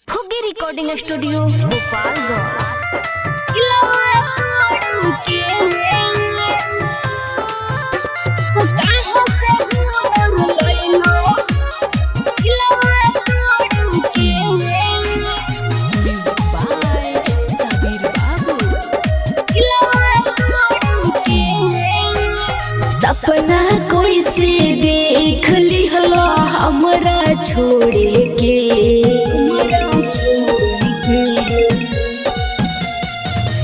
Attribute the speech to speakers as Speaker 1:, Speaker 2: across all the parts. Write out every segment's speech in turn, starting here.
Speaker 1: फुग्गी recording studio Gopalganj.
Speaker 2: सपना कोई से देख लिहलो हमरा छोड़े के,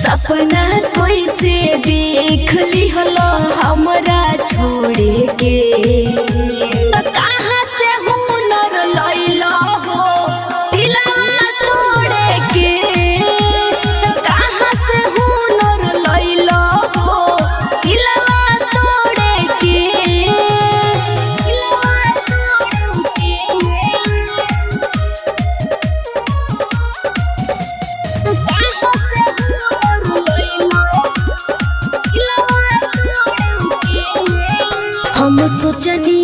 Speaker 2: सपना कोई से देख लिहलो हमरा छोड़े के। कहाँ से हुनर लैलो हो दिलवा तोड़े के, कहाँ से हुनर लैलो हो दिलवा तोड़े के, दिलवा तोड़े के। कहाँ से हुनर लैलो दिलवा तोड़े के। हम सोचनी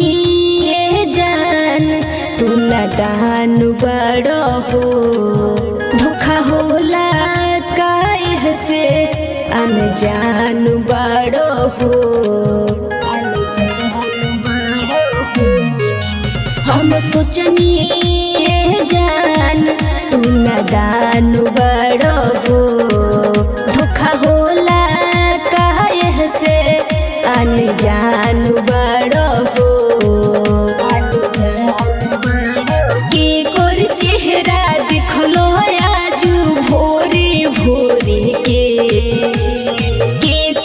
Speaker 2: ये जान तू नादान बड़ो हो, धोखा होला काहे से अनजान बड़ो हो, अनजान बड़ो हो। हम सोचनी ये जान तू नादान बड़ो हो, धोखा होला काहे से अनजान बड़ो हो। के कोर चेहरा दिखलो आजू भोरे भोरे के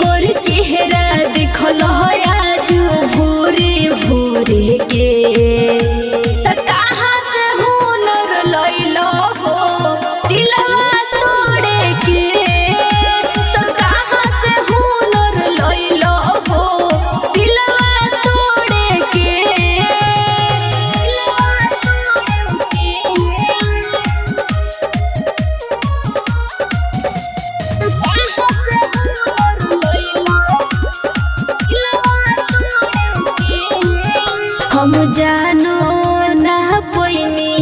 Speaker 2: कोर चेहरा दिखलो आजू भोरे भोरे के। त कहाँ से हुनर लैलो हो दिलवा तोड़े के, त कहाँ से हुनर लैलो हो दिलवा तोड़े के, दिलवा तोड़े के। कहाँ से हुनर लैलो दिलवा तोड़े के। हम जानो ना पैनी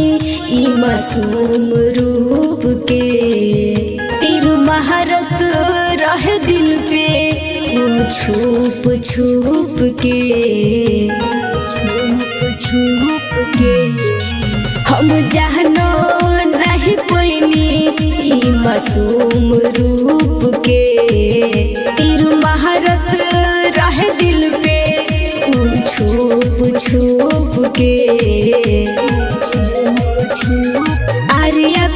Speaker 2: ई मासूम रूप के, तेरू महारत रह दिल पे वो छुप छुप के, छुप छुप के। हम जानो नहीं पैनी ई मासूम रूप के, तेरू महारत रह दिल पे वो छुप छुप के। आर्या